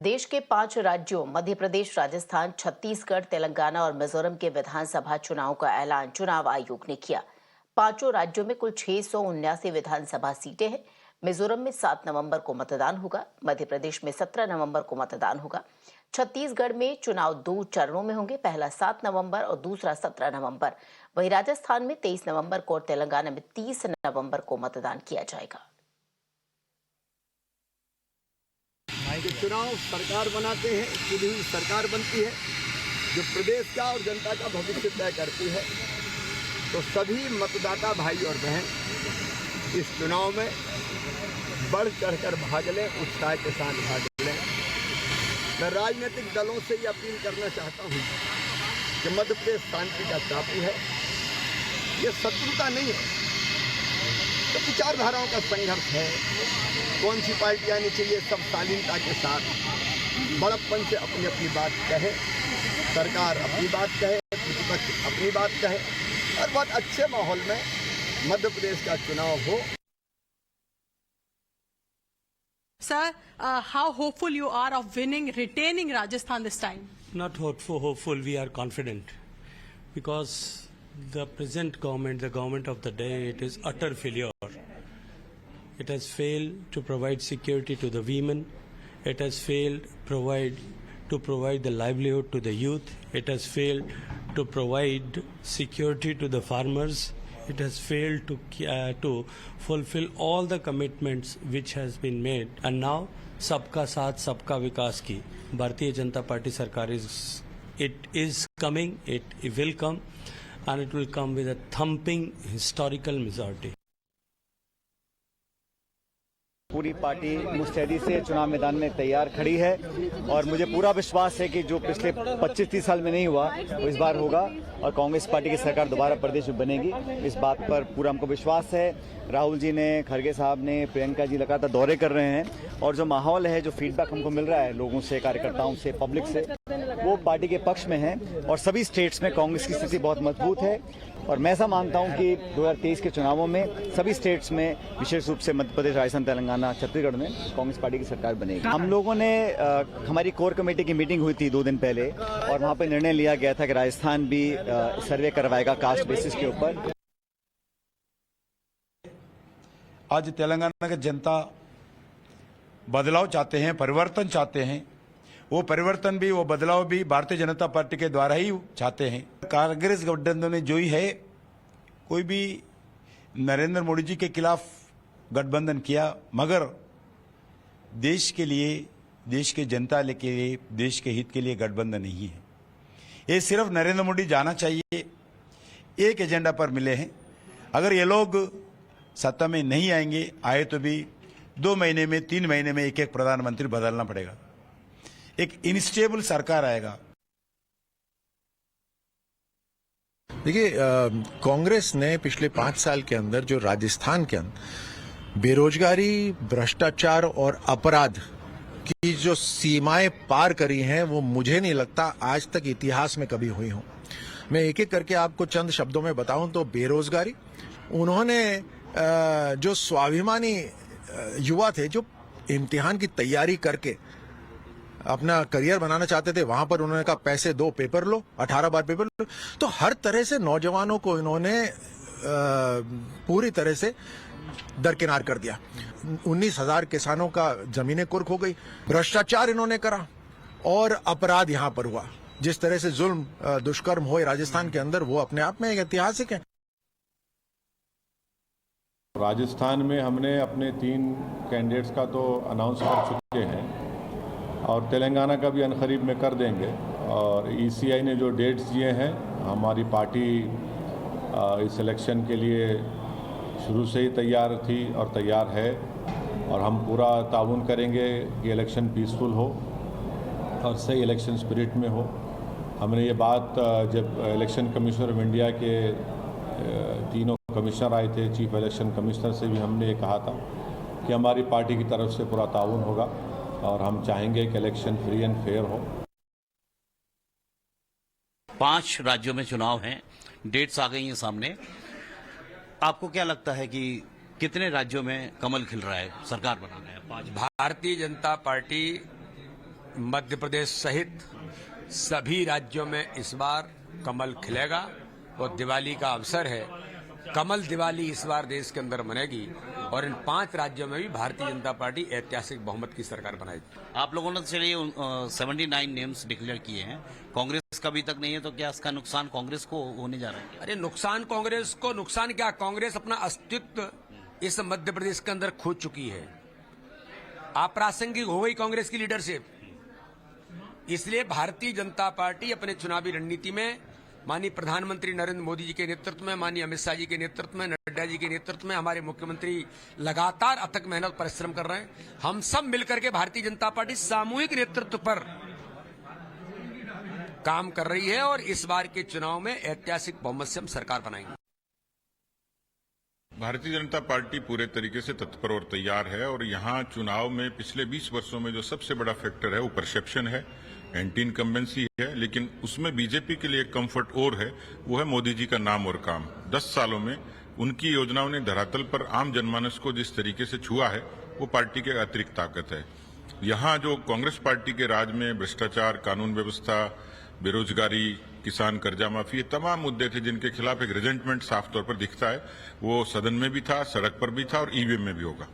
देश के 5 राज्यों मध्य प्रदेश, राजस्थान, छत्तीसगढ़, तेलंगाना और मिजोरम के विधानसभा चुनाव का ऐलान चुनाव आयोग ने किया। पांचों राज्यों में कुल 679 विधानसभा सीटें हैं। मिजोरम में 7 नवंबर को मतदान होगा। मध्य प्रदेश में 17 नवंबर को मतदान होगा। छत्तीसगढ़ में चुनाव 2 चरणों में होंगे, पहला 7 नवंबर और दूसरा 17 नवंबर। वहीं राजस्थान में 23 नवंबर को और तेलंगाना में 30 नवंबर को मतदान किया जाएगा। कि चुनाव सरकार बनाते हैं, खुद ही सरकार बनती है जो प्रदेश का और जनता का भविष्य तय करती है। तो सभी मतदाता भाई और बहन इस चुनाव में बढ़ चढ़कर भाग लें, उत्साह के साथ भाग लें। मैं राजनीतिक दलों से ये अपील करना चाहता हूँ कि मध्य प्रदेश शांति का टापू है, ये शत्रुता नहीं है, तो विचारधाराओं का संघर्ष है। कौन सी पार्टी आनी चाहिए, सब शालीनता के साथ बड़प्पन से अपनी अपनी बात कहे, सरकार अपनी बात कहे, विपक्ष अपनी बात कहे और बहुत अच्छे माहौल में मध्य प्रदेश का चुनाव हो। Sir, how hopeful you are of winning, retaining Rajasthan this time? Not hopeful, we are confident. Because the present government, the government of the day, it is utter failure. It has failed to provide security to the women. It has failed to provide the livelihood to the youth. It has failed to provide security to the farmers. It has failed to fulfill all the commitments which has been made. And now, सबका साथ सबका विकास की Bharatiya Janata party सरकार is coming, it will come, and it will come with a thumping historical majority. पूरी party मुस्तैदी से चुनाव मैदान में तैयार खड़ी है और मुझे पूरा विश्वास है कि जो पिछले 25-30 साल में नहीं हुआ वो इस बार होगा और कांग्रेस पार्टी की सरकार दोबारा प्रदेश में बनेगी। इस बात पर पूरा हमको विश्वास है। राहुल जी ने, खड़गे साहब ने, प्रियंका जी लगातार दौरे कर रहे हैं और जो माहौल है, जो फीडबैक हमको मिल रहा है लोगों से, कार्यकर्ताओं से, पब्लिक से, वो पार्टी के पक्ष में है और सभी स्टेट्स में कांग्रेस की स्थिति बहुत मजबूत है। और मैं ऐसा मानता हूं कि 2023 के चुनावों में सभी स्टेट्स में, विशेष रूप से मध्य प्रदेश, राजस्थान, तेलंगाना, छत्तीसगढ़ में कांग्रेस पार्टी की सरकार बनेगी। हम लोगों ने हमारी कोर कमेटी की मीटिंग हुई थी 2 दिन पहले और वहां पर निर्णय लिया गया था कि राजस्थान भी सर्वे करवाएगा कास्ट बेसिस के ऊपर। आज तेलंगाना की जनता बदलाव चाहते हैं, परिवर्तन चाहते हैं। वो परिवर्तन भी, वो बदलाव भी भारतीय जनता पार्टी के द्वारा ही चाहते हैं। कांग्रेस गठबंधन ने जो ही है, कोई भी नरेंद्र मोदी जी के खिलाफ गठबंधन किया, मगर देश के लिए, देश के जनता के लिए, देश के हित के लिए गठबंधन नहीं है। ये सिर्फ नरेंद्र मोदी जाना चाहिए, एक एजेंडा पर मिले हैं। अगर ये लोग सत्ता में नहीं आएंगे, आए तो भी 2 महीने में, 3 महीने में एक प्रधानमंत्री बदलना पड़ेगा, एक इनस्टेबल सरकार आएगा। देखिए, कांग्रेस ने पिछले 5 साल के अंदर जो राजस्थान के अंदर बेरोजगारी, भ्रष्टाचार और अपराध की जो सीमाएं पार करी हैं, वो मुझे नहीं लगता आज तक इतिहास में कभी हुई हो। मैं एक एक करके आपको चंद शब्दों में बताऊं तो बेरोजगारी, उन्होंने जो स्वाभिमानी युवा थे, जो इम्तिहान की तैयारी करके अपना करियर बनाना चाहते थे, वहां पर उन्होंने कहा पैसे दो, पेपर लो, 18 बार पेपर लो। तो हर तरह से नौजवानों को इन्होंने पूरी तरह से दरकिनार कर दिया। 19,000 किसानों का जमीनें कुर्क हो गई। भ्रष्टाचार इन्होंने करा और अपराध यहां पर हुआ। जिस तरह से जुल्म, दुष्कर्म हुए राजस्थान के अंदर, वो अपने आप में एक ऐतिहासिक है। राजस्थान में हमने अपने 3 कैंडिडेट्स का तो अनाउंस कर चुके हैं और तेलंगाना का भी अनकरीब में कर देंगे। और ईसीआई ने जो डेट्स दिए हैं, हमारी पार्टी इस इलेक्शन के लिए शुरू से ही तैयार थी और तैयार है और हम पूरा ताउन करेंगे कि इलेक्शन पीसफुल हो और सही इलेक्शन स्पिरिट में हो। हमने ये बात जब इलेक्शन कमिश्नर ऑफ इंडिया के 3 कमिश्नर आए थे, चीफ इलेक्शन कमिश्नर से भी हमने ये कहा था कि हमारी पार्टी की तरफ से पूरा ताउन होगा और हम चाहेंगे कि इलेक्शन फ्री एंड फेयर हो। 5 राज्यों में चुनाव हैं, डेट्स आ गई हैं सामने। आपको क्या लगता है कि कितने राज्यों में कमल खिल रहा है सरकार बनाना है? 5। भारतीय जनता पार्टी मध्य प्रदेश सहित सभी राज्यों में इस बार कमल खिलेगा और दिवाली का अवसर है। कमल दिवाली इस बार देश के अंदर मनेगी और इन 5 राज्यों में भी भारतीय जनता पार्टी ऐतिहासिक बहुमत की सरकार बनाएगी। आप लोगों ने चलिए 79 नेम्स डिक्लेयर किए हैं, कांग्रेस का अभी तक नहीं है, तो क्या इसका नुकसान कांग्रेस को होने जा रहा है? अरे नुकसान कांग्रेस को, नुकसान क्या, कांग्रेस अपना अस्तित्व इस मध्य प्रदेश के अंदर खो चुकी है। अप्रासंगिक हो गई कांग्रेस की लीडरशिप। इसलिए भारतीय जनता पार्टी अपने चुनावी रणनीति में माननीय प्रधानमंत्री नरेंद्र मोदी जी के नेतृत्व में, माननीय अमित शाह जी के नेतृत्व में, नड्डा जी के नेतृत्व में, हमारे मुख्यमंत्री लगातार अथक मेहनत परिश्रम कर रहे हैं। हम सब मिलकर के भारतीय जनता पार्टी सामूहिक नेतृत्व पर काम कर रही है और इस बार के चुनाव में ऐतिहासिक बहुमत से हम सरकार बनाएंगे। भारतीय जनता पार्टी पूरे तरीके से तत्पर और तैयार है और यहाँ चुनाव में पिछले 20 वर्षों में जो सबसे बड़ा फैक्टर है वो परसेप्शन है, एंटी इनकम्बेंसी है, लेकिन उसमें बीजेपी के लिए एक कंफर्ट और है, वो है मोदी जी का नाम और काम। 10 सालों में उनकी योजनाओं ने धरातल पर आम जनमानस को जिस तरीके से छुआ है वो पार्टी के अतिरिक्त ताकत है। यहाँ जो कांग्रेस पार्टी के राज में भ्रष्टाचार, कानून व्यवस्था, बेरोजगारी, किसान कर्जा माफी, ये तमाम मुद्दे थे जिनके खिलाफ एक रिजेंटमेंट साफ तौर पर दिखता है। वो सदन में भी था, सड़क पर भी था और ईवीएम में भी होगा।